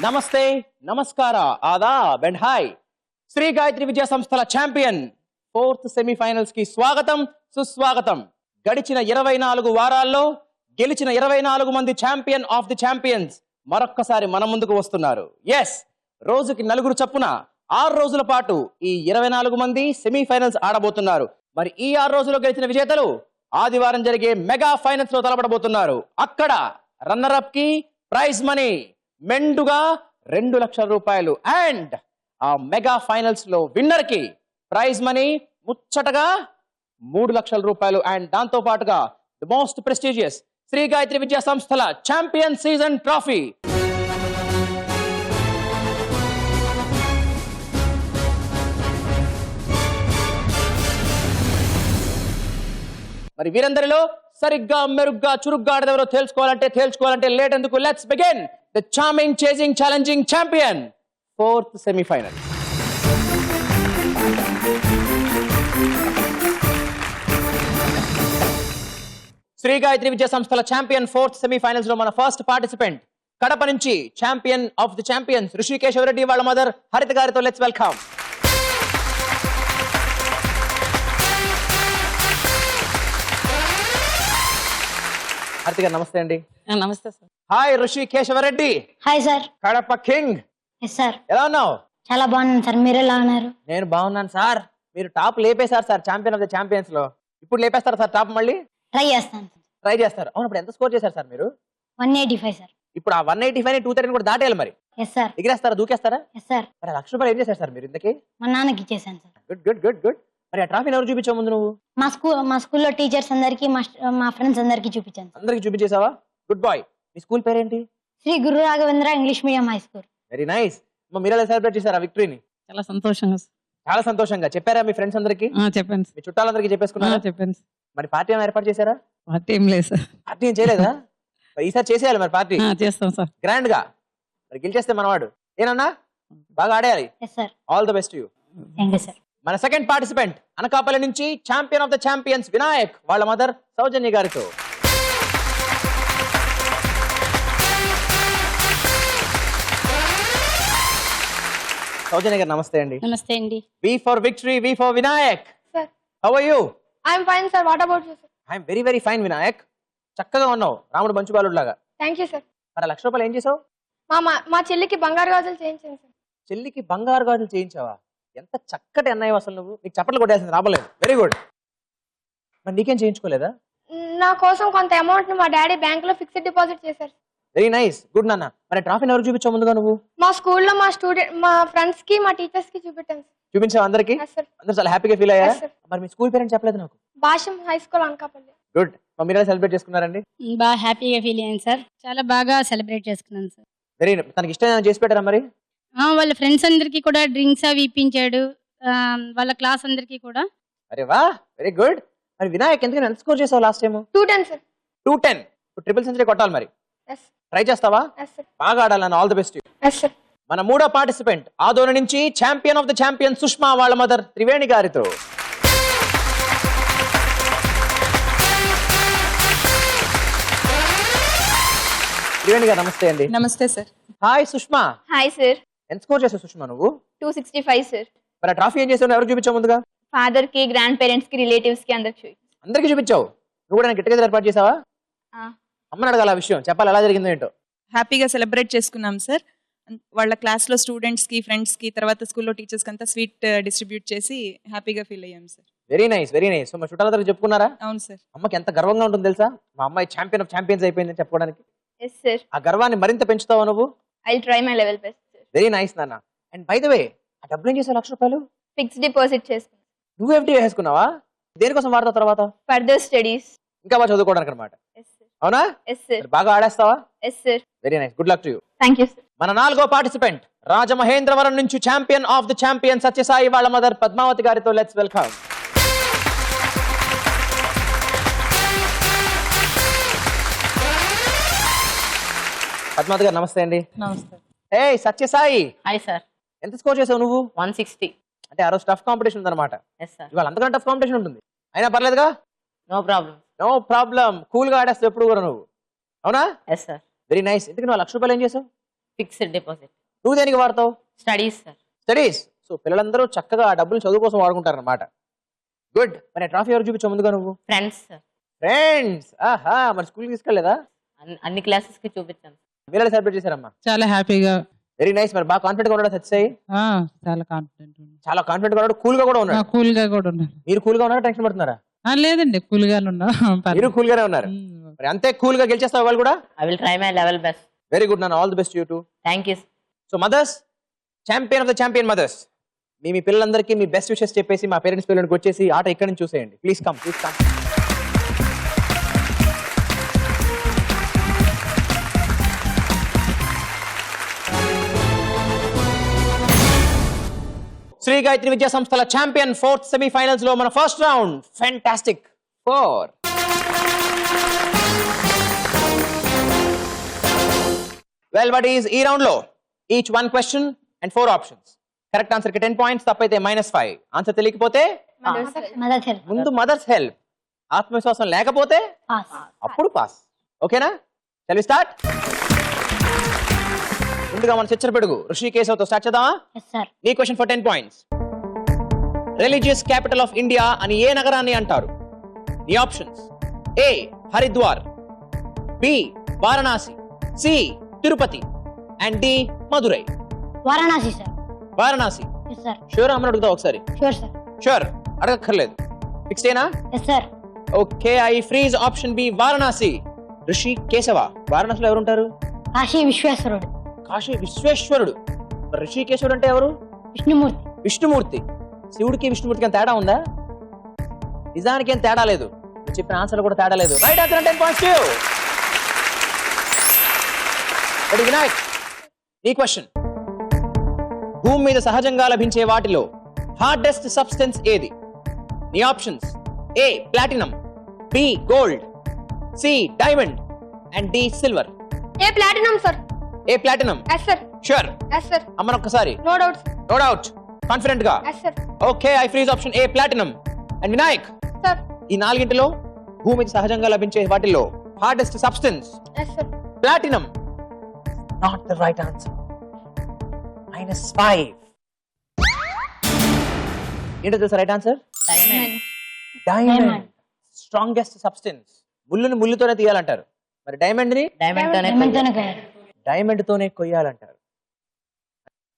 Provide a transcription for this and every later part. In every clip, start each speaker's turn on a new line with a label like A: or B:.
A: నమస్తే, నమస్కార, Aadab and hi. Shri Gayatri Vidya సంస్థల ఛాంపియన్ 4th సెమీఫైనల్స్ కి స్వాగతం, సుస్వాగతం. గడిచిన 24 వారాల్లో గెలిచిన 24 మంది ఛాంపియన్ ఆఫ్ ది ఛాంపియన్స్ మరొక్కసారి మన ముందుకు వస్తున్నారు. ఎస్, రోజుకి 4 చొప్పున 6 రోజుల పాటు ఈ 24 మంది సెమీఫైనల్స్ ఆడబోతున్నారు. మరి ఈ 6 రోజుల్లో గెలిచిన విజేతలు ఆదివారం జరిగే మెగా ఫైనల్స్ లో తలపడబోతున్నారు. అక్కడ రన్నర్ అప్ కి ప్రైజ్ మనీ మెండుగా 2 లక్షల రూపాయలు అండ్ ఆ మెగా ఫైనల్స్ లో విన్నర్ కి ప్రైజ్ మనీ ముచ్చటగా 3 లక్షల రూపాయలు అండ్ దాంతో పాటుగా the most prestigious Shri Gayatri Vidya సంస్థల ఛాంపియన్ సీజన్ ట్రోఫీ. మరి వీరందరిలో సరిగ్గా మెరుగ్గా చురుగ్గా ఆడదెవరో తేల్చుకోవాలంటే లేట్ ఎందుకు, let's begin the charming chasing challenging champion 4th semifinal. Shri Gayatri Vidya సంస్థల ఛాంపియన్ 4th సెమీఫైనల్స్ లో మన ఫస్ట్ పార్టిసిపెంట్ కడప నుంచి champion of the champions Rishikesava Reddy వాళ్ళ మదర్ హరిత గారితో లెట్స్ వెల్కమ్. హరిత గారు నమస్తే అండి.
B: నమస్తే sir.
A: Hi Rishikesava Reddy.
C: Hi sir.
A: Kadapa king.
C: Yes sir.
A: ఎలా ఉన్నావు?
C: చాలా బాగున్నాను సార్, మీరు ఎలా ఉన్నారు?
A: నేను బాగున్నాను సార్. మీరు టాప్ లేపేశారు sir champion of the champions లో. ఇప్పుడు లేపేస్తారా సార్ టాప్? మళ్ళీ
C: ట్రై చేస్తాను సార్.
A: ట్రై చేస్తారు. అవును, ఇప్పుడు ఎంత స్కోర్ చేశారు సార్ మీరు?
C: 185 సార్.
A: ఇప్పుడు ఆ 185 230 కూడా దాటేయాలి. మరి
C: ఎస్ సార్.
A: ఎగిరేస్తారా, దూకేస్తారా?
C: Yes sir.
A: మరి ఆ 1 లక్ష రూపాయలు ఏం చేశారు సార్ మీరు ఇంతకీ?
C: మా నాన్నకి ఇచ్చేసాను sir.
A: Good good good good. మరి ఆ ట్రాఫీని ఎవరు చూపించావు ముందు నువ్వు?
C: మా స్కూల్లో టీచర్స్ అందరికి, మా ఫ్రెండ్స్ అందరికి చూపించాను సార్.
A: అందరికి చూపించేసావా? Good boy. మీ స్కూల్ పేరేంటి?
C: Sri Guru Raghavendra English medium high school.
A: Very nice. మీరు ఎలా సెలబ్రేట్ చేశారా విక్టరీని?
B: చాలా సంతోషంగా సార్.
A: చాలా సంతోషంగా. చెప్పారా మీ ఫ్రెండ్స్ అందరికి?
B: చెప్పండి
A: మీ చుట్టాలందరికి చెప్పేసుకున్నారా?
B: చెప్పండి.
A: మరి పార్టీ ఏమైనా ఏర్పాటు చేశారా?
B: పార్టీ ఏం లేదు సార్.
A: పార్టీ ఏం చేయలేదా? మరి ఈసారి చేసేయాలి మరి పార్టీ.
B: చేస్తాం సార్
A: గ్రాండ్ గా. మరి గెలిచేస్తే మనవాడు ఏనన్నా బాగా ఆడేయాలి.
C: Yes sir.
A: All the best you.
C: Thank you sir.
A: మన సెకండ్ పార్టిసిపెంట్ అనకాపల్లి నుంచి champion of the champions Vinayak వాళ్ళ మదర్ సౌజన్య గారితో. సౌజన్య గారు నమస్తే అండి.
C: నమస్తే అండి.
A: V for victory, V for Vinayak.
D: Sir,
A: how are you?
D: I'm fine, sir. What about you, sir?
A: I am very very fine Vinayak. చక్కగా ఉన్నావు, రాముడు మంచు బాలుడు లాగా.
D: Thank you, sir.
A: మరి 1 లక్ష రూపాయలు ఏం చేసావు?
D: మా చెల్లికి బంగారు గాజులు చేయించాను, సార్.
A: చెల్లికి బంగారు గాజులు చేయించావా? ఎంత చక్కటి అన్నయ్య అసలు నువ్వు. నీకు చప్పట్లు కొట్టేసింది రాబలేదు. Very good. మరి నీకేం చేయించుకోలేదా?
D: నా కోసం కొంత అమౌంట్ ని మా డాడీ బ్యాంక్ లో ఫిక్స్డ్ డిపాజిట్ చేశారు.
A: వెరీ నైస్, గుడ్ నాన్న. మరి ట్రాఫీని ఎవరు చూపించావు ముందుగా నువ్వు?
D: మా స్కూల్లో మా ఫ్రెండ్స్ కి, మా టీచర్స్ కి చూపెట్టాను, సార్.
A: చూపించావు అందరికి?
D: Yes, sir.
A: అందరూ చాలా హ్యాపీగా ఫీల్ అయ్యారా?
D: Yes, sir.
A: మరి మీ స్కూల్ పేరెంట్ చెప్పలేదు నాకు.
D: భాషం హై స్కూల్ అనకాపల్లి.
A: గుడ్. మీరు ఎలా సెలబ్రేట్ చేసుకున్నారండి?
C: బాగా హ్యాపీగా ఫీల్ అయ్యాను సార్. చాలా బాగా సెలబ్రేట్ చేసుకున్నాను సార్.
A: వెరీ. తనకి ఇష్టం చేసి పెట్టారా మరి?
C: వాళ్ళ ఫ్రెండ్స్ అందరికి కూడా డ్రింక్స్ అవి ఇప్పించాడు, వాళ్ళ క్లాస్ అందరికి కూడా.
A: అరే వా, వెరీ గుడ్. మరి వినాయక్ ఎందుకని ఎంత స్కోర్ చేసావు లాస్ట్ టైం?
D: 210, sir.
A: 210. ఇప్పుడు ట్రిపుల్ సెంచరీ కొట్టాలి మరి.
D: Yes.
A: ట్రై చేస్తావా?
D: Yes, sir.
A: బాగా ఆడాలని. All the best.
D: Yes, sir.
A: మన మూడో పార్టిసిపెంట్ ఆదోని నుంచి champion of the champion Sushma వాళ్ళ మదర్ త్రివేణి గారితో. త్రివేణి గారు నమస్తే అండి.
B: నమస్తే sir.
A: Hi Sushma.
D: Hi, sir.
A: ఎంత స్కోర్ చేసావు సుష్మా నువ్వు?
D: 265, sir.
A: మరి ఆ ట్రాఫీ ఏం చేసావు? ఎవరు చూపించావు ముందుగా?
D: ఫాదర్ కి, గ్రాండ్ పేరెంట్స్ కి, రిలేటివ్స్ కి అందరికి
A: అందరికి చూపించావు. నువ్వు కూడా గెట్ టుగెదర్ ఏర్పాటు చేసావా? అమ్మని అడగాల ఆ విషయం, చెప్పాలి ఎలా జరిగిందో ఏంటో.
B: హ్యాపీగా సెలబ్రేట్ చేసుకున్నాం సార్. వాళ్ళ క్లాస్ లో స్టూడెంట్స్ కి, ఫ్రెండ్స్ కి, తర్వాత స్కూల్లో టీచర్స్ కి అంతా స్వీట్ డిస్ట్రిబ్యూట్ చేసి హ్యాపీగా ఫీల్ అయ్యాం sir.
A: Very nice, very nice. So మా చుట్టాలందరికి చెప్పుకున్నారా?
B: అవును సార్.
A: అమ్మకి ఎంత గర్వంగా ఉంటుంది తెలుసా, మా అమ్మాయి ఛాంపియన్ ఆఫ్ ఛాంపియన్స్ అయిపోయిందని చెప్పుకోవడానికి.
D: Yes, sir.
A: ఆ గర్వాన్ని మరింత పెంచుతావా నువ్వు?
D: I'll try my level best, sir.
A: Very nice నాన్న. అండ్ బై ద వే, ఆ డబ్బులు ఏం చేసావు? 1 లక్ష రూపాయలు
D: ఫిక్స్డ్ డిపాజిట్ చేసుకున్నాను.
A: నువ్వు ఎఫ్డీ వేసుకున్నావా? దేనికోసం వాడతావు తర్వాత?
D: Further studies.
A: ఇంకా బాగా చదువుకోవడానికి అనమాట.
D: Yes, sir.
A: అవునా?
D: Yes, sir.
A: మరి బాగా ఆడేస్తావా?
D: Yes, sir.
A: Very nice, good luck to you.
D: Thank you, sir.
A: మన నాలుగో పార్టిసిపెంట్ రాజమహేంద్రవరం నుంచి champion of the champion Satyasai వాళ్ళ మదర్ పద్మావతి గారితో లెట్స్ వెల్కమ్. పద్మావతి గారు నమస్తే అండి.
B: నమస్తే.
A: A Satyasai,
E: hi sir.
A: ఎంత స్కోర్ చేసావు నువ్వు?
E: 160.
A: అంటే ఆ రోజు టఫ్ కాంపిటీషన్ ఉందన్నమాట.
E: Yes sir.
A: ఇవాళ అంతకంటే టఫ్ కాంపిటీషన్ ఉంటుంది. అయినా పర్లేదుగా?
E: No problem.
A: No problem. Cool గా ఆడేస్తావు ఎప్పుడు కూడా నువ్వు. అవునా?
E: Yes sir.
A: Very nice. ఎందుకు నువ్వు 1 లక్ష రూపాయలు ఏం చేసావు?
E: Fixed deposit.
A: నువ్వు దేనికి వాడతావు?
E: Studies sir.
A: స్టడీస్. సో పిల్లలందరూ చక్కగా ఆ డబ్బులు చదువు కోసం వాడుకుంటారు అనమాట. గుడ్. మరి ట్రాఫీ ఎవరు చూపించావు ముందుగా నువ్వు?
E: Friends sir.
A: ఫ్రెండ్స్. ఆహా, మరి స్కూల్కి తీసుకెళ్ళలేదా?
E: అన్ని క్లాసెస్ కి చూపించాను.
A: మీరు ఎలా సెలబ్రేట్ చేశారమ్మా?
F: చాలా హ్యాపీగా.
A: Very nice. మరి బాగా కాన్ఫిడెంట్ గా ఉన్నాడు సత్యసాయి?
F: చాలా కాన్ఫిడెంట్.
A: చాలా కాన్ఫిడెంట్ గా ఉన్నాడు, కూల్ గా కూడా ఉన్నాడు.
F: కూల్ గా కూడా ఉన్నారు.
A: మీరు కూల్ గా ఉన్నారా, టెన్షన్ పడుతున్నారా?
F: లేదండి, కూల్ గానే ఉన్నా.
A: మీరు కూల్ గానే ఉన్నారు. మరి అంతే కూల్ గా గెలిచేస్తావు వాళ్ళు కూడా?
E: I will try my level best.
A: Very good నాన్న, all the best you too.
E: Thank you.
A: So mothers, champion of the champion mothers, మీ పిల్లలందరికీ మీ బెస్ట్ విషెస్ చెప్పేసి మా పేరెంట్స్ పిల్లలకి వచ్చేసి ఆట ఇక్కడి నుంచి చూసేయండి. Please come, please come. Shri Gayatri Vidya సంస్థల ఛాంపియన్ 4th సెమీఫైనల్స్ లో మన first round fantastic 4. Well buddies, ఈ రౌండ్ లో each 1 question and 4 options. Correct answer కి 10 పాయింట్స్, తప్పైతే -5. ఆన్సర్ తెలియకపోతే ముందు మదర్స్ హెల్ప్, ఆత్మవిశ్వాసం లేకపోతే అప్పుడు పాస్. ఓకేనా? Shall we start? ముందుగా మన చిచ్చర పెడుగు ఋషికేశవతో స్టార్ట్ చేద్దామా? నీ question for 10 points. Religious capital of India అని ఏ నగరాన్ని అంటారు? నీ options: A Haridwar, B Varanasi, C Tirupati and D Madurai.
C: Varanasi sir.
A: Varanasi.
C: Yes sir.
A: Sure అమ్మని అడుగుతా ఒకసారి?
C: Sure sir.
A: షూర్, అడగక్కర్లేదు. ఫిక్స్ ఏనా?
C: Yes sir.
A: Okay, I freeze option B Varanasi. Rishikesava, వారణాసిలో ఎవరు ఉంటారు?
C: కాశీ విశ్వేశ్వరుడు.
A: కాశీ విశ్వేశ్వరుడు. ఋషికేశవుడు అంటే ఎవరు?
C: విష్ణుమూర్తి.
A: విష్ణుమూర్తి. శివుడికి విష్ణుమూర్తికి తేడా ఉందా? నిజానికి ఏం తేడా లేదు. నువ్వు చెప్పిన ఆన్సర్ కూడా తేడా లేదు. Right answer 10 points. వినాయక్, ఈ క్వశ్చన్: భూమి మీద సహజంగా లభించే వాటిలో హార్డెస్ట్ సబ్స్టెన్స్ ఏది? నీ options: A platinum, B gold, C diamond and D silver.
D: A platinum sir.
A: A platinum.
D: Yes sir.
A: Sure.
D: Yes sir.
A: అమ్మను ఒక్కసారి.
D: No doubt.
A: No doubt, confident గా?
D: Yes sir.
A: Okay, I freeze option A platinum. And Vinayak,
D: sir.
A: ఈ నాలుగింటిలో భూమి మీద సహజంగా లభించే వాటిల్లో hardest substance
D: yes sir.
A: Platinum. Not the right answer. -5. ఏంటో తెలుసా right answer?
E: Diamond.
A: Diamond. Strongest substance. ముళ్ళుని ముళ్ళుతోనే తీయాలంటారు. మరి డైమండ్ ని డైమండ్ తోనే కొయ్యాలంటారు.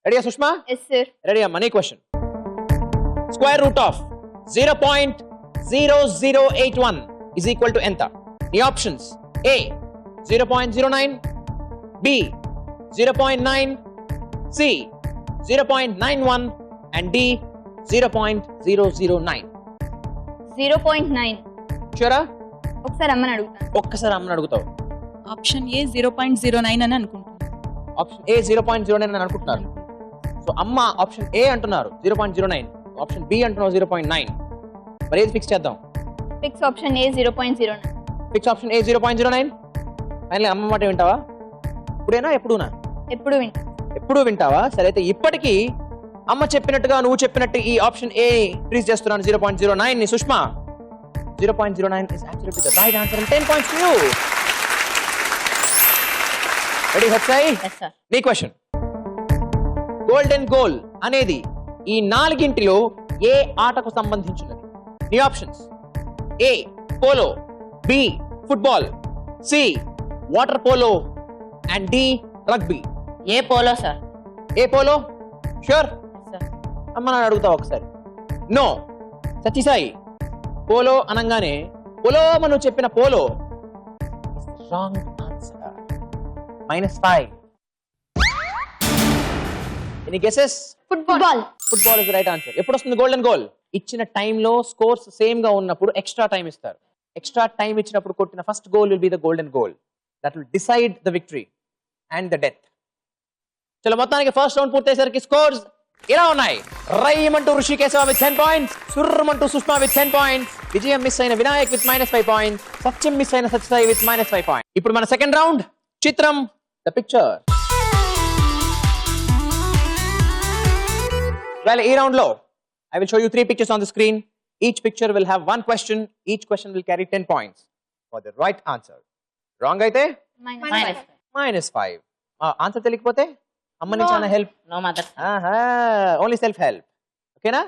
A: రెడీయా సుష్మా?
D: Yes sir.
A: రెడీ అమ్మా, నీ question. Square root of 0.0081 is equal to ఎంత? నీ options: A 0.09, B 0.9, C 0.91 and D 0.009.
D: 0.9.
A: షూరా?
D: ఒకసారి అమ్మని అడుగుతాను.
A: ఒక్కసారి అమ్మని అడుగుతావు.
B: ఆప్షన్ ఏ 0.09 అని అనుకుంటున్నాను.
A: ఆప్షన్ ఏ 0.09 అని అనుకుంటున్నారు. సో అమ్మ ఆప్షన్ ఏ అంటున్నారు 0.09, ఆప్షన్ బి అంటున్నారు 0.9. మరి ఏది ఫిక్స్ చేద్దాం?
D: Fix option A 0.09.
A: Fix option A 0.09. Final అమ్మ మాట వింటావా? ఇప్పుడేనా ఎప్పుడునా?
D: ఎప్పుడు వింటా.
A: ఎప్పుడు వింటావా? సరే అయితే ఇప్పటికీ అమ్మ చెప్పినట్టుగా నువ్వు చెప్పినట్టు ఈ ఆప్షన్ ఏ ఫ్రీజ్ చేస్తున్నాను 0.09 ని. Sushma, 0.09 is absolutely the right answer and 10 points to you. Ready హత్సాయి?
E: Yes sir.
A: నీ క్వశ్చన్. గోల్డెన్ గోల్ అనేది ఈ నాలుగింటిలో ఏ ఆటకు సంబంధించినది? నీ options: A polo, B football, C water polo and D rugby.
E: A polo sir.
A: A polo? Sure?
E: Sir.
A: అమ్మ నన్ను అడుగుతావు ఒకసారి? నో. సత్యసాయి, పోలో అనగానే పోలో మనం చెప్పిన polo wrong answer. -5. Any guesses?
D: Football.
A: Football is right answer. ఎప్పుడు వస్తుంది golden goal? ఇచ్చిన టైంలో స్కోర్స్ సేమ్ గా ఉన్నప్పుడు ఎక్స్ట్రా టైం ఇస్తారు. ఎక్స్ట్రా టైం ఇచ్చినప్పుడు కొట్టిన first goal will be the golden goal. That will decide the victory and the death. చలో, మొత్తానికి ఫస్ట్ రౌండ్ పూర్తయ్యేసరికి స్కోర్స్ ఇలా ఉన్నాయి. రైమంటూ ఋషికేశవ విత్ 10 పాయింట్స్, సుర్రమంటూ సుష్మా విత్ 10 పాయింట్స్, విజయం మిస్ అయిన వినాయక్ విత్ -5 పాయింట్స్, సత్యం మిస్ అయిన సత్యసాయి విత్ -5 పాయింట్స్. ఇప్పుడు మన సెకండ్ రౌండ్ చిత్రం ద పిక్చర్. Well, ఈ రౌండ్ లో I will show you 3 pictures on the screen. Each picture will have 1 question. Each question will carry 10 points for the right answer. Wrong అయితే
E: -5.
A: -5. Answer తెలియకపోతే అమ్మ నుంచి అన్న help.
E: No mother.
A: Only self help. ఓకేనా?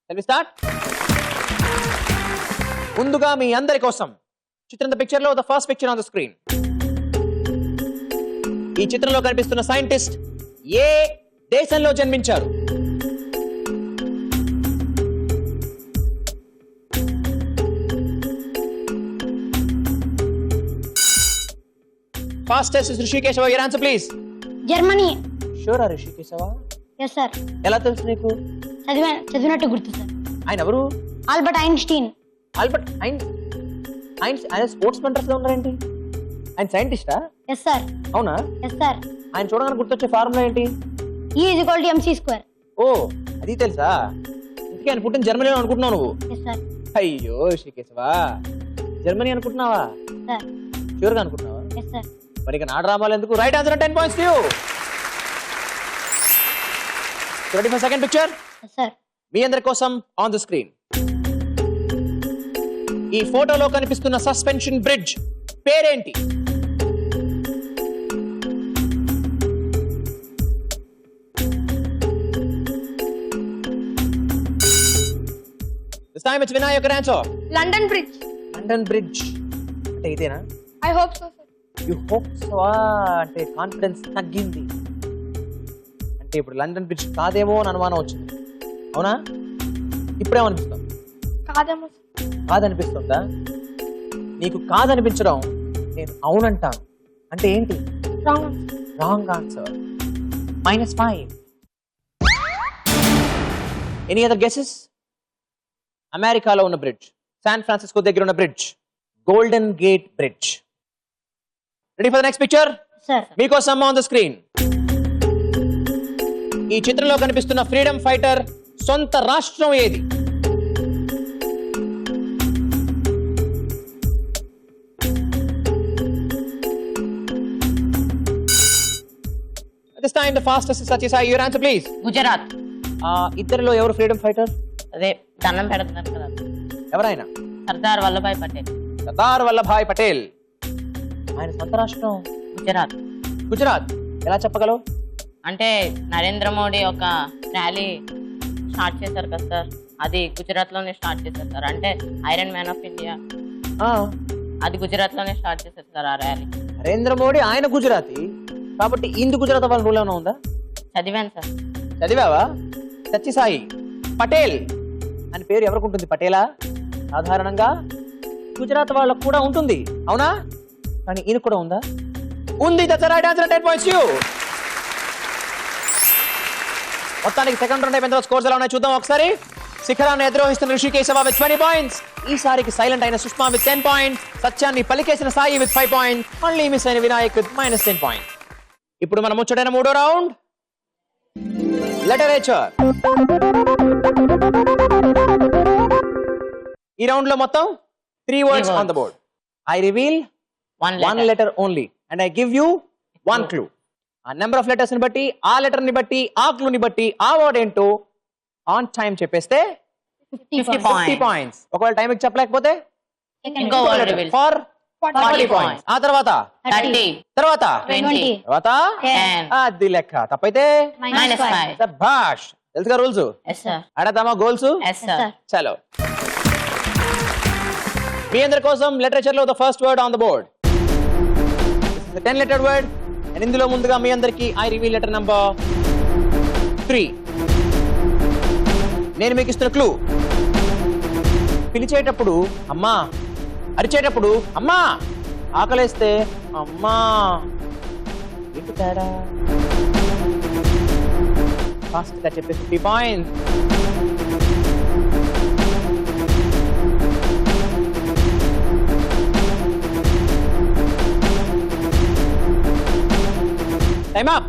A: Self start. ముందుగా మీ అందరి కోసం చిత్రం పిక్చర్ లో the first picture on the screen. ఈ చిత్రంలో కనిపిస్తున్న సైంటిస్ట్ ఏ దేశంలో జన్మించారు? Fastest Rishikeshava, your answer please.
C: Germany.
A: Sure Rishikeshava?
C: Yes sir.
A: ఎలా తెలుసు నీకు?
C: చదివినట్టు గుర్తు సార్.
A: ఆయన ఎవరు?
C: Albert Einstein.
A: ఆల్బర్ట్ ఆయన స్పోర్ట్స్ మెంటర్స్ లో ఉన్నారేంటి? ఆయన సైంటిస్టా?
C: Yes sir.
A: అవునా?
C: Yes sir.
A: ఆయన చూడగానే గుర్తొచ్చే ఫార్ములా ఏంటి?
C: E=mc².
A: ఓ, అది తెలుసా? ఇందుకే ఆయన పుట్టిన జర్మనీలో అనుకుంటున్నావు నువ్వు?
C: Yes sir.
A: అయ్యో శ్రీకేశవా, జర్మనీ అనుకుంటున్నావా?
C: సార్.
A: షూర్ గా అనుకుంటున్నావా?
C: Yes sir.
A: మరి ఇక నా డ్రామాలు ఎందుకు? Right answer 10 points to you. Ready for second picture?
C: Yes sir.
A: మీ అందరి కోసం ఆన్ ద స్క్రీన్ ఈ ఫోటోలో కనిపిస్తున్న సస్పెన్షన్ బ్రిడ్జ్ పేరేంటి? This time it's Vinayak your answer.
D: London bridge.
A: London bridge అంటే ఇదేనా?
D: I hope so sir.
A: You hope so అంటే కాన్ఫిడెన్స్ తగ్గింది అంటే ఇప్పుడు లండన్ బ్రిడ్జ్ కాదేమో అని అనుమానం వచ్చింది. అవునా? ఇప్పుడేమనిపిస్తుంది?
D: కాదేమో సార్.
A: కాదనిపిస్తుందా? నీకు కాదనిపించడం నేను అవునంటాను అంటే ఏంటి? Wrong answer. -5. Any other guesses? అమెరికాలో ఉన్న బ్రిడ్జ్, శాన్ ఫ్రాన్సిస్కో దగ్గర ఉన్న bridge, golden gate bridge. Ready for the next picture?
C: Sir.
A: మీకోసం ఆన్ ద స్క్రీన్ ఈ చిత్రంలో కనిపిస్తున్న ఫ్రీడమ్ ఫైటర్ సొంత రాష్ట్రం ఏది? This time the fastest is Satyasai. Your answer please.
E: Gujarat.
A: ఇద్దరిలో ఎవరు ఫ్రీడమ్ ఫైటర్?
E: అదే దండం పెడుతున్నారు కదా,
A: ఎవరైనా?
E: సర్దార్ వల్లభాయ్ పటేల్.
A: సర్దార్ వల్లభాయ్ పటేల్. ఆయన సొంత రాష్ట్రం
E: గుజరాత్.
A: గుజరాత్. ఎలా చెప్పగలవు?
E: అంటే నరేంద్ర మోడీ ఒక ర్యాలీ స్టార్ట్ చేశారు కదా సార్, అది గుజరాత్ లోనే స్టార్ట్ చేశారు సార్. అంటే ఐరన్ మ్యాన్ ఆఫ్ ఇండియా అది గుజరాత్ లోనే స్టార్ట్ చేశారు సార్ ఆ ర్యాలీ.
A: నరేంద్ర మోడీ ఆయన గుజరాతీ కాబట్టి ఇందు గుజరాత్ వాళ్ళ రూల్ ఏమైనా ఉందా?
E: చదివాను సార్.
A: చదివావా? సత్యసాయి పటేల్ అని పేరు ఎవరికి ఉంటుంది? పటేలా? సాధారణంగా గుజరాత్ వాళ్ళకు కూడా ఉంటుంది, అవునా? కానీ ఈయన కూడా ఉందా? ఉంది. That's right answer. 10 points you. మొత్తానికి సెకండ్ రౌండ్ అయిపోయిన తర్వాత స్కోర్స్ ఎలా ఉన్నాయో చూద్దాం ఒకసారి. శిఖరాన్ని ఎదురోహిస్తున్న ఋషికేశవ విత్ 20 points. ఈసారికి సైలెంట్ అయిన సుష్మా విత్ 10 points. సత్యాన్ని పలికేసిన సాయి విత్ 5 points. మళ్ళీ మిస్ అయిన వినాయక్ విత్ -10 points. ఇప్పుడు మనం ముచ్చటైన మూడో రౌండ్ లిటరేచర్. ఈ రౌండ్ లో మొత్తం 3 words on the board. I reveal one letter only and I give you one clue. ఆ నెంబర్ ఆఫ్ లెటర్స్ ని బట్టి, ఆ లెటర్ ని బట్టి, ఆ క్లూ ని బట్టి ఆ వర్డ్ ఏంటో ఆన్ టైం చెప్పేస్తే 50 points. ఒకవేళ టైం చెప్పలేకపోతే
E: ఇంకో వర్డ్ రివీల్
A: ఫర్ 40 points. ఆ తర్వాత
E: 30,
A: తర్వాత
E: 20,
A: తర్వాత
E: 10.
A: అది లెక్క. తప్పైతే
E: -5.
A: శభాష్. తెలుసుగా రూల్స్?
E: Yes sir.
A: ఆడదామా గోల్స్?
E: Yes sir.
A: చలో. మీ అందరి కోసం లిటరేచర్ లో the first word on the board. 10 letter word. And ఇందులో ముందుగా మీ అందరికి ఐ రివీల్ లెటర్ నంబర్ 3. నేను మీకు ఇస్తున్న క్లూ, పిలిచేటప్పుడు అమ్మా, అరిచేటప్పుడు అమ్మా, ఆకలేస్తే అమ్మా. ఏంటి తేడా? ఫాస్ట్ గా చెప్పే 50 points. Time up.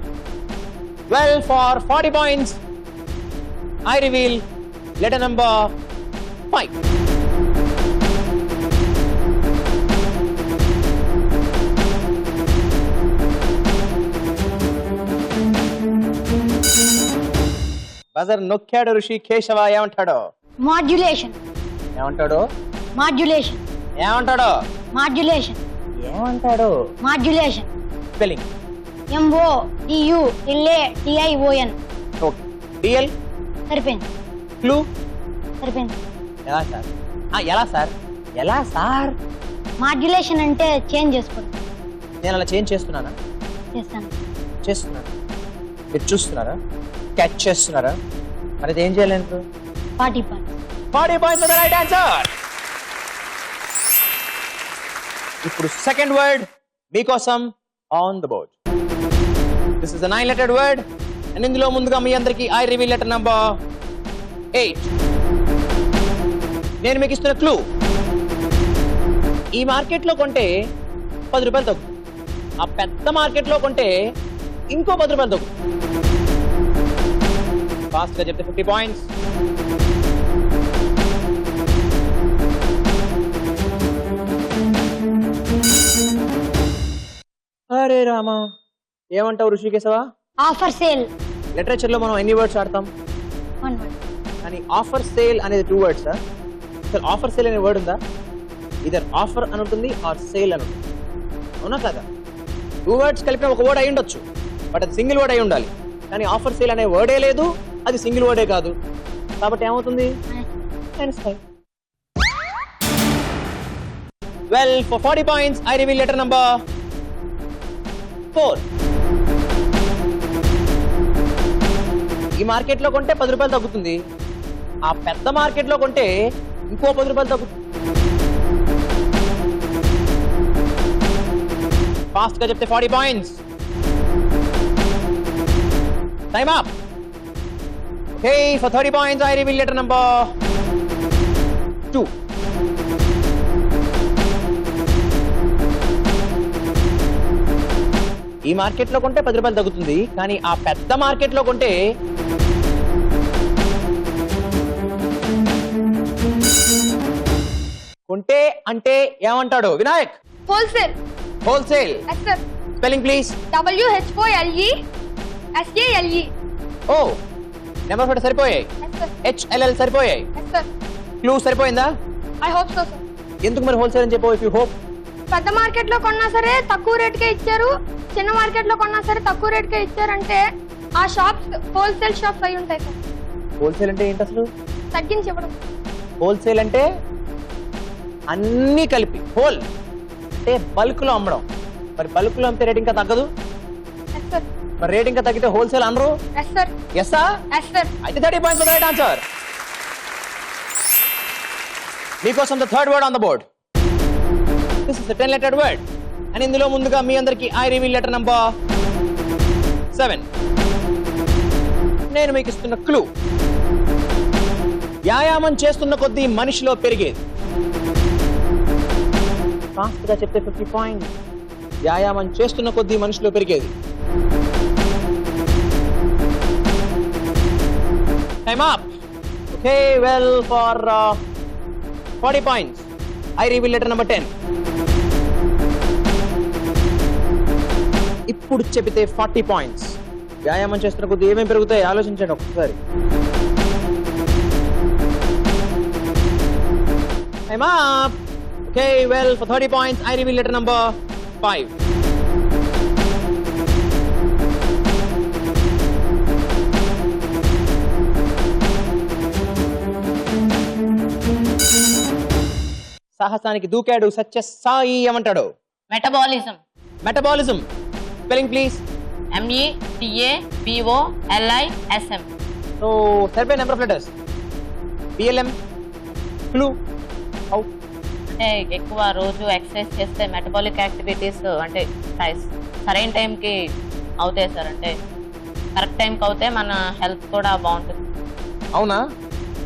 A: Well, for 40 points, I reveal letter number 5. Buzzer నొక్కాడు ఋషికేశవ. ఏమంటాడో?
C: మాడ్యులేషన్.
A: ఏమంటాడో?
C: మాడ్యులేషన్.
A: ఏమంటాడో?
C: మాడ్యులేషన్.
A: ఏమంటాడో?
C: Modulation.
A: Spelling.
C: MODULATION.
A: Okay. D L
C: సరిపోయింది.
A: క్లూ
C: సరిపోయింది.
A: ఎలా సార్? ఎలా సార్? ఎలా సార్?
C: మాడ్యులేషన్ అంటే చేంజ్ చేసుకోండి.
A: నేను అలా చేంజ్ చేస్తున్నానా? చేస్తున్నాను. మీరు చూస్తున్నారా? క్యాచ్ చేస్తున్నారా? మరి అది ఏం చేయాలి ఇప్పుడు?
C: 40 points.
A: 40 points for the right answer. ఇప్పుడు సెకండ్ వర్డ్ మీకోసం on the board. This is a 9-lettered word and ఇందులో ముందుగా మీ అందరికి ఐ రివీల్ లెటర్ నంబర్ 8. నేను మీకు ఇస్తున్న క్లూ, ఈ మార్కెట్లో కొంటే 10 రూపాయలు తగ్గుతుంది, ఆ పెద్ద మార్కెట్లో కొంటే ఇంకో 10 రూపాయలు తగ్గుతుంది. ఫాస్ట్ గా చెప్తే 50 పాయింట్స్. అరే రామా, ఏమంటావు ఋషికేశవా?
C: Offer sale.
A: లిటరేచర్ లో మనం ఎన్ని వర్డ్స్ ఆడతాం?
C: 1 word.
A: కానీ ఆఫర్ సేల్ అనేది 2 words. అసలు ఆఫర్ సేల్ అనే వర్డ్ ఉందా? ఇదర్ ఆఫర్ అని ఉంటుంది ఆర్ సేల్ అని ఉంటుంది, అవునా కదా? 2 words కలిపిన ఒక వర్డ్ అయి ఉండొచ్చు, బట్ అది సింగిల్ వర్డ్ అయి ఉండాలి. కానీ ఆఫర్ సేల్ అనే వర్డే లేదు, అది సింగిల్ వర్డే కాదు, కాబట్టి ఏమవుతుంది? Well, for 40 points, I reveal letter number 4. ఈ మార్కెట్ లో కొంటే 10 రూపాయలు తగ్గుతుంది, ఆ పెద్ద మార్కెట్ లో కొంటే ఇంకో 10 రూపాయలు తగ్గుతుంది. ఫాస్ట్ గా చెప్తే 40 points. Time up. Okay, for 30 points I reveal letter number 2. ఈ మార్కెట్ లో కొంటే 10 రూపాయలు తగ్గుతుంది, కానీ ఆ పెద్ద మార్కెట్ లో కొంటే అంటే ఏమంటాడు Vinayak?
D: Wholesale.
A: Wholesale.
D: Yes sir.
A: Spelling please.
D: WHOLESALE.
A: ఓ, నెంబర్ ఫోర్ సరిపోయాయి,
D: ఎస్ సార్.
A: HLL సరిపోయాయి,
D: ఎస్ సార్.
A: క్లూ సరిపోయిందా?
D: I hope so sir.
A: ఎందుకు మరి హోల్సేల్ అని చెప్పావు? If you hope.
D: పెద్ద మార్కెట్ లో కొన్నా సరే తక్కువ రేట్కే ఇచ్చారు, చిన్న మార్కెట్ లో కొన్నా సరే తక్కువ రేట్కే ఇచ్చారంటే ఆ షాప్స్ హోల్సేల్ షాప్స్ అయి ఉంటాయి సార్.
A: హోల్సేల్ అంటే ఏంటి అసలు?
D: తగ్గించి ఇవ్వడం.
A: హోల్సేల్ అంటే అన్ని కలిపి, హోల్ అంటే బల్క్ లో అమ్మడం. మరి బల్క్ లో అమ్మితే రేట్ ఇంకా తగ్గదు,
D: ఎస్ సార్.
A: మరి రేట్ ఇంకా తగ్గితే హోల్సేల్ అనరు.
D: Yes sir.
A: ఎస్సా?
D: Yes sir.
A: అయితే 30 పాయింట్స్ రైట్ ఆన్సర్. మీకోసం the third word on the board. This is the 10-lettered word and ఇందులో ముందుగా మీ అందరికి ఐ రివీల్ లెటర్ నంబర్ 7. నేను మీకు ఇస్తున్న క్లూ, వ్యాయామం చేస్తున్న కొద్దీ మనిషిలో పెరిగేది. ఫాస్ట్ గా చెప్తే 50 పాయింట్స్. వ్యాయామం చేస్తున్న కొద్దీ మనిషిలో పెరిగేది. Time up. Okay, well for 40 points I reveal letter number 10. ఇప్పుడు చెబితే 40 పాయింట్స్. వ్యాయామం చేస్తున్న కొద్దీ ఏమేమి పెరుగుతాయి ఆలోచించండి ఒకసారి. Time up. Okay, well for 30 points I reveal letter number 5. సాహసానికి దూకాడు సత్య సాయి ఏమంటాడు?
E: Metabolism.
A: Metabolism. Spelling please.
E: METABOLISM.
A: So సరిపోయే number of letters. BLM. Clue. How?
E: అంటే ఎక్కువ రోజు ఎక్సర్సైజ్ చేస్తే మెటబాలిక్ యాక్టివిటీస్ అంటే సరైన టైంకి అవుతాయి సార్. అంటే కరెక్ట్ టైంకి అవుతే మన హెల్త్ కూడా బాగుంటుంది.
A: అవునా?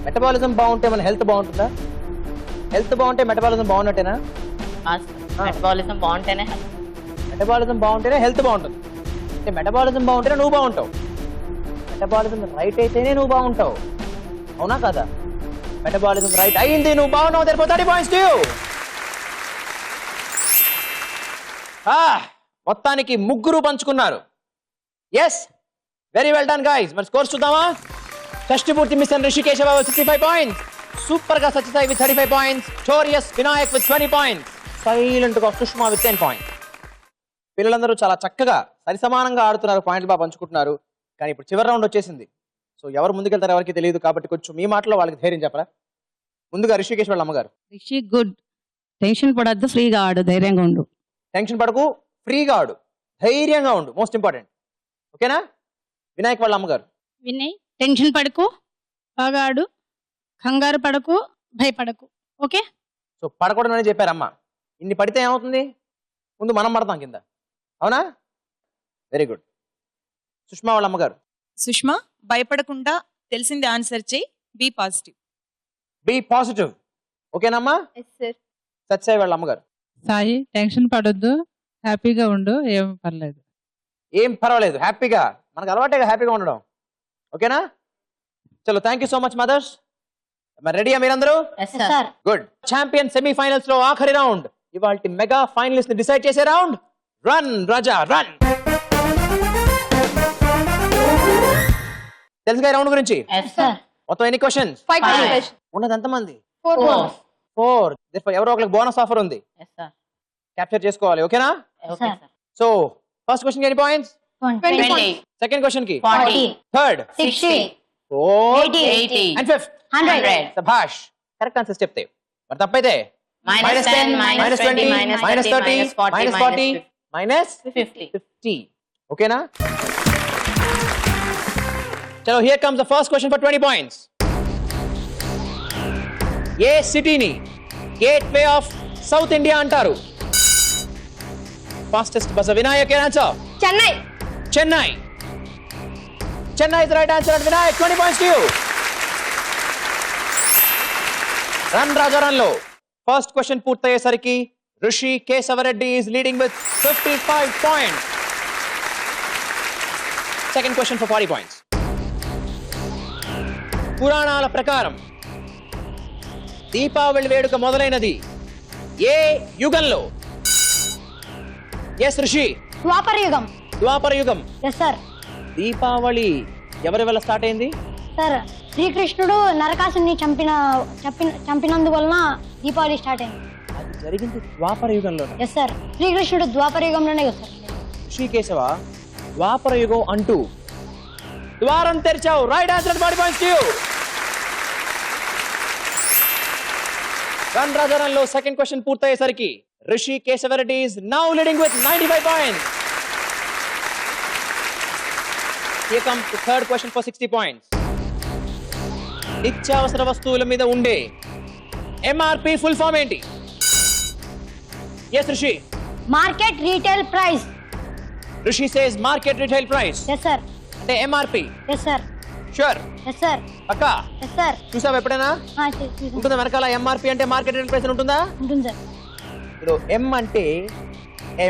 A: మెటబాలిజం బాగుంటే మన హెల్త్ బాగుంటుందా? హెల్త్ బాగుంటే మెటబాలిజం బాగున్నట్టేనా?
E: మెటబాలిజం బాగుంటేనే హెల్త్.
A: మెటబాలిజం బాగుంటేనే హెల్త్ బాగుంటుంది. అంటే మెటబాలిజం బాగుంటేనే నువ్వు బాగుంటావు, మెటబాలిజం రైట్ అయితేనే నువ్వు బాగుంటావు, అవునా కదా? మెటబాలిజం రైట్ అయ్యింది, నువ్వు బాగున్నావు. తేరిపో 30 పాయింట్స్ టు యు. మొత్తానికి ముగ్గురు పంచుకున్నారు. Yes, very well done guys. మరి స్కోర్స్ చూద్దామా? షష్టిపూర్తి మిషన్ రిషికేశవ 65 పాయింట్స్, సూపర్ గా సత్యసాయి విత్ 35 పాయింట్స్, చోరియస్ వినాయక్ విత్ 20 పాయింట్స్, సైలెంట్ గా సుష్మా విత్ 10 పాయింట్స్. పిల్లలందరూ చాలా చక్కగా సరిసమానంగా ఆడుతున్నారు, పాయింట్లు బాగా పంచుకుంటున్నారు. కానీ ఇప్పుడు చివరి రౌండ్ వచ్చేసింది. సో ఎవరు ముందుకెళ్తారో ఎవరికి తెలియదు, కాబట్టి కొంచెం మీ మాటలో వాళ్ళకి ధైర్యం చెప్పరా. ముందుగా రిషికేష్ వాళ్ళ అమ్మగారు.
G: రిషి గుడ్, టెన్షన్ పడద్దు, ఫ్రీగా ఆడు, ధైర్యంగా ఉండు.
A: టెన్షన్ పడకు, ఫ్రీగా ఆడు, ధైర్యంగా ఉండు, మోస్ట్ ఇంపార్టెంట్. ఓకేనా. వినాయక్ వాళ్ళ అమ్మగారు.
C: వినయ్, టెన్షన్ పడకు, బాగా ఆడు, కంగారు పడకు, భయపడకు. ఓకే.
A: సో పడకూడదు అని చెప్పారమ్మా. ఇన్ని పడితే ఏమవుతుంది, ముందు మనం పడతాం కింద. అవునా, వెరీ గుడ్. సుష్మా వాళ్ళ అమ్మగారు.
B: సుష్మా, భయపడకుండా తెలిసింది ఆన్సర్ చేయి, బీ పాజిటివ్.
A: Be positive. ఓకేనమ్మా. సత్సాయి వాళ్ళ అమ్మగారు.
F: సాయి టెన్షన్ పడొద్దు, హ్యాపీగా ఉండు, ఏం పర్లేదు.
A: ఏం పర్వాలేదు, హ్యాపీగా, మనకు అలవాటేగా హ్యాపీగా ఉండడం. ఓకేనా. చలో, thank you so much mothers. మరి రెడీయా మీరందరూ? గుడ్. ఛాంపియన్ సెమీఫైనల్స్ లో ఆఖరి రౌండ్, ఇవాల్టి మెగా ఫైనలిస్ట్ ని డిసైడ్ చేసే రౌండ్. రన్ రాజా రన్. తెలుసుగా రౌండ్ గురించి? మొత్తం ఎన్ని క్వశ్చన్స్?
D: 5
A: ఉన్నది ఎంతమంది?
D: 4
A: 4. ఎవరో ఒకరికి బోనస్ ఆఫర్ ఉంది, క్యాప్చర్ చేసుకోవాలి. ఓకేనా. సో ఫస్ట్ క్వశ్చన్ కి ఎన్ని పాయింట్స్?
D: 20
A: సెకండ్ క్వశ్చన్ కి
E: 40
A: థర్డ్
D: 60
A: ఫోర్త్
E: 80
A: అండ్ ఫిఫ్త్
E: 100
A: సభాష్. కరెక్ట్ ఆన్సర్స్ చెప్తే. మరి తప్పైతే
E: -10 -20 -30 -40
A: -50. ఓకేనా. చలో, here comes the first question for 20 points. ఏ సిటీని gateway of south India అంటారు? Fastest buzzer. Vinayak answer.
D: Chennai.
A: Chennai. Chennai is right answer. Vinayak 20 points to you. Run రాజారాన్లో ఫస్ట్ క్వశ్చన్ పూర్తయ్యేసరికి Rishi Keshavareddy is leading with 55 points. Second question for 40 points. పురాణాల ప్రకారం దీపావళి వేడుక మొదలైనది ఏ యుగంలో? Yes ఋషి.
D: ద్వాపర యుగం.
A: ద్వాపర యుగం.
D: Yes sir.
A: దీపావళి ఎవరి వల్ల స్టార్ట్ అయింది?
D: సార్, శ్రీకృష్ణుడు నరకాసుని చంపినందువలన దీపావళి స్టార్ట్ అయింది.
A: అది జరిగింది ద్వాపర యుగంలో.
D: ఎస్ సార్, శ్రీకృష్ణుడు ద్వాపర యుగంలోనే కదా సార్.
A: శ్రీకేశవ, ద్వాపర యుగం అంటూ ద్వారం తెరిచావు. Right answer. 40 points to you. Run రాజారాన్లో సెకండ్ క్వశ్చన్ పూర్తయ్యేసరికి Rishi Keshavareddy is now leading with 95 points. Here comes the third question for 60 points. నిత్యావసర వస్తువుల మీద ఉండే MRP ఫుల్ ఫామ్ ఏంటి? Yes Rishi.
D: Market retail price.
A: Rishi says market retail price.
D: Yes sir.
A: అంటే MRP.
D: Yes sir.
A: Sure.
D: Yes sir.
A: పక్కా.
D: Yes sir.
A: చూసావు ఎప్పుడైనా? ఉంటుందా వెనకాల MRP అంటే మార్కెట్ రిటైల్ ప్రైస్ ఉంటుందా?
D: ఉంటుంది సార్.
A: ఇప్పుడు M అంటే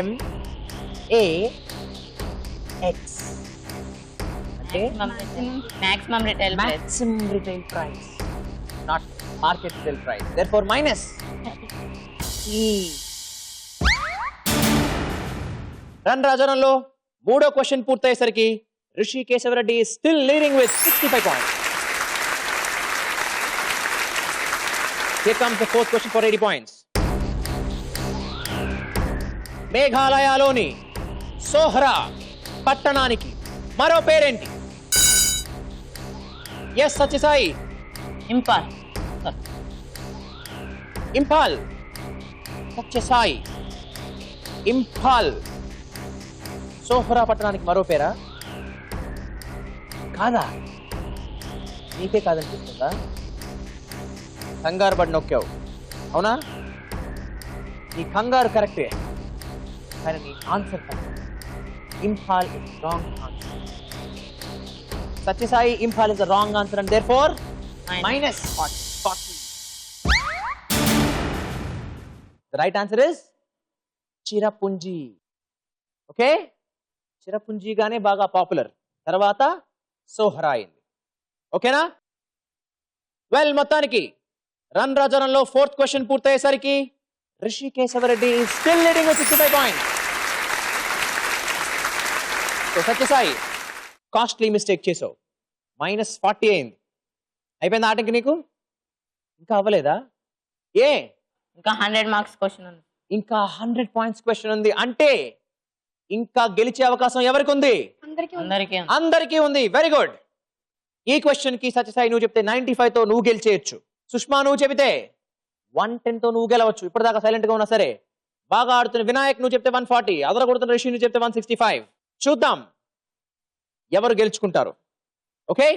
A: MAX అంటే
E: maximum retail price.
A: maximum retail price, not market retail price. Therefore minus E. Run రాజారంలో మూడో క్వశ్చన్ పూర్తయ్యేసరికి Rishi Keshavareddy still leading with 65 points. Here comes the fourth question for 80 points. మేఘాలయలోని సోహ్రా పట్టణానికి మరో పేరేంటి? ఎస్ సత్యసాయి.
E: ఇంపాల్.
A: ఇంపాల్. సత్యసాయి. ఇంపాల్ సోహ్రా పట్టణానికి మరో పేరా? కాదా? నీకే కాదనిపిస్తుందా? కంగారు పడి నొక్కావు, అవునా? నీ కంగారు కరెక్టే, కానీ నీ answer correct. Imphal is wrong answer. Satyasai, Imphal is the wrong answer and therefore minus 40. The right answer is Cherrapunji. Okay, చిరపుంజిగానే బాగా పాపులర్, తర్వాత సోహ్రా అయింది. ఓకేనా? వెల్, మొత్తానికి రన్ రాజారంలో ఫోర్త్ క్వశ్చన్ పూర్తయ్యేసరికి Rishi Keshavareddy still leading with 65 points. So Satyasai, costly mistake చేసావు, -40 అయింది. అయిపోయింది ఆటకి నీకు? ఇంకా అవ్వలేదా? ఏ
E: ఇంకా 100 మార్క్స్ క్వశ్చన్ ఉంది.
A: ఇంకా 100 పాయింట్స్ క్వశ్చన్ ఉంది. అంటే ఇంకా గెలిచే అవకాశం ఎవరికి ఉంది?
E: అందరికీ
A: అందరికీ ఉంది. Very good. ఈ క్వశ్చన్ కి సత్యసాయి నువ్వు చెప్తే 95 తో నువ్వు గెలిచేయచ్చు. సుష్మా నువ్వు చెబితే 110 తో నువ్వు గెలవచ్చు. ఇప్పటిదాకా సైలెంట్ గా ఉన్నా సరే. బాగా ఆడుతున్న వినాయక్ నువ్వు చెప్తే 140, అదర కొడుతున్న రిషి నువ్వు చెప్తే 165. చూద్దాం ఎవరు గెలుచుకుంటారు. ఓకే,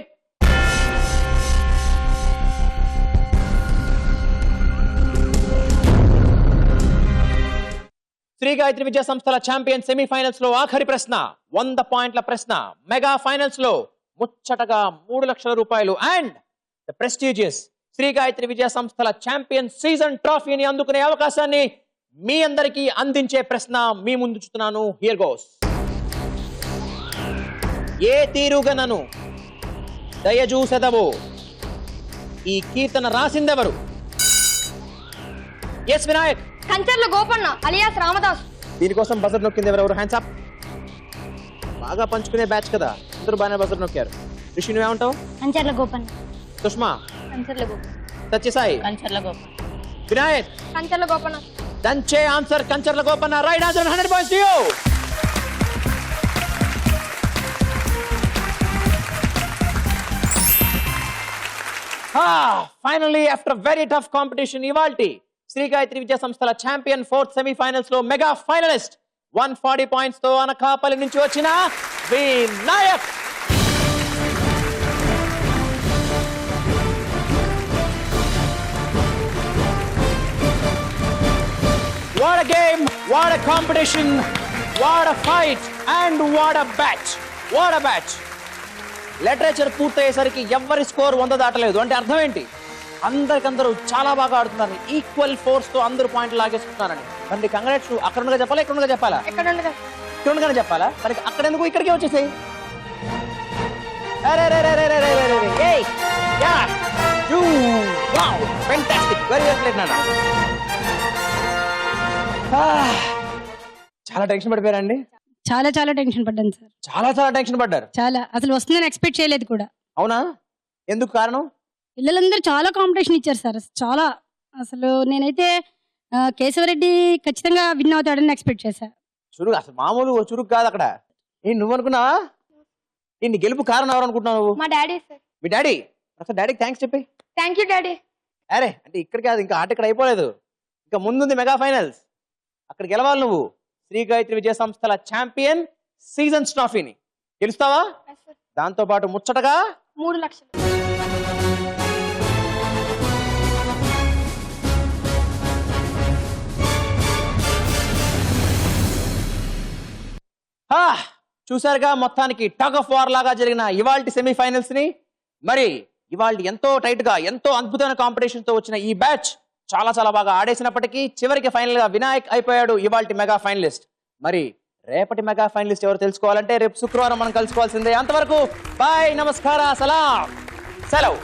A: శ్రీ గాయత్రి విద్యా సంస్థల ఛాంపియన్ సెమీఫైనల్స్ లో ఆఖరి ప్రశ్న, 100 పాయింట్ల ప్రశ్న. మెగా ఫైనల్స్ లో ముచ్చటగా 3 లక్షల రూపాయలు and the prestigious Shri Gayatri Vidya సంస్థల ఛాంపియన్ సీజన్ ట్రోఫీని అందుకునే అవకాశాన్ని మీ అందరికీ అందించే ప్రశ్న మీ ముందు చూస్తున్నాను. Here goes. ఏ తీరుగనను దయజూసెదవో ఈ కీర్తన రాసిందెవరు? ఎస్ వినాయక్.
D: కంచర్ల గోపన్న అలియాస్ రామదాస్.
A: దీనికోసం బజర్ నొక్కింది ఎవరెవరు? Hands up. బాగా పంచుకునే బ్యాచ్ కదా, అందరూ బాగానే బజర్ నొక్కారు. రిషి నువ్వేమంటావు?
C: కంచర్ల గోపన్న.
A: సుష్మా?
D: కంచర్ల గోపన్న.
A: సత్యసాయి?
E: కంచర్ల గోప.
A: వినాయక్?
D: కంచర్ల గోపన్న.
A: దంచే answer Kancharla Gopanna. Right answer. 100 points to you. Finally, after very tough competition, ఇవాల్టి శ్రీ గాయత్రి విద్యా సంస్థల ఛాంపియన్ 4th సెమీఫైనల్స్ లో మెగా ఫైనలిస్ట్ 140 పాయింట్స్ తో అనకాపల్లి నుంచి వచ్చిన Vinayak. What a game, what a competition, what a fight and what a batch. What a batch. Literature పూర్తయ్యేసరికి ఎవరి score 100 దాటలేదు. అంటే అర్థం ఏంటి? అందరికందరూ చాలా బాగా ఆడుతున్నారు. ఈక్వల్ ఫోర్స్ తో అందరూ పాయింట్లు లాగేసుకుంటున్నారని. మరి కంగ్రాట్స్. అక్కడ ఉండగా చెప్పాలా, ఇక్కడ ఉండగా చెప్పాలా?
D: ఎక్కడ ఉండగా
A: ఇక్కడ ఉండగానే చెప్పాలా? మరి అక్కడ ఎందుకు ఇక్కడికే వచ్చేసాయి? చాలా టెన్షన్ పడిపోయారండి.
C: చాలా చాలా టెన్షన్ పడ్డాను సార్.
A: చాలా చాలా టెన్షన్ పడ్డారు.
C: చాలా, అసలు వస్తుందని ఎక్స్పెక్ట్ చేయలేదు కూడా.
A: అవునా? ఎందుకు కారణం?
C: పిల్లలందరూ చాలా కాంపిటీషన్ ఇచ్చారు సార్. అసలు అసలు నేనైతే కేశవరెడ్డి ఖచ్చితంగా విన్ అవుతాడని ఎక్స్పెక్ట్ చేశా.
A: చురుకు, అసలు మామూలు చురుకు కాదు అక్కడ. నువ్వు అనుకున్నావా? నీ గెలుపు కారణం ఎవరు అనుకుంటున్నావు నువ్వు?
D: మా డాడీ సార్.
A: మీ డాడీ? అసలు డాడీకి థ్యాంక్స్ చెప్పి.
D: Thank you daddy.
A: అరే అంటే ఇక్కడ కాదు, ఇంకా ఆట ఇక్కడ అయిపోలేదు. ఇంకా ముందుంది మెగా ఫైనల్స్. అక్కడ గెలవాలి నువ్వు. శ్రీ గాయత్రి విజయ సంస్థల ఛాంపియన్ సీజన్స్ ట్రోఫీని గెలుస్తావా? దాంతో పాటు ముచ్చటగా
D: 3 లక్షలు.
A: చూసారుగా మొత్తానికి టగ్ ఆఫ్ వార్ లాగా జరిగిన ఇవాల్టి సెమీఫైనల్స్ ని. మరి ఇవాళ ఎంతో టైట్ గా ఎంతో అద్భుతమైన కాంపిటీషన్ తో వచ్చిన ఈ బ్యాచ్ చాలా చాలా బాగా ఆడేసినప్పటికీ చివరికి ఫైనల్ గా వినాయక్ అయిపోయాడు ఇవాల్టి మెగా ఫైనలిస్ట్. మరి రేపటి మెగా ఫైనలిస్ట్ ఎవరు తెలుసుకోవాలంటే రేపు శుక్రవారం మనం కలుసుకోవాల్సిందే. అంతవరకు బాయ్, నమస్కారం, సలాం, సెలవు.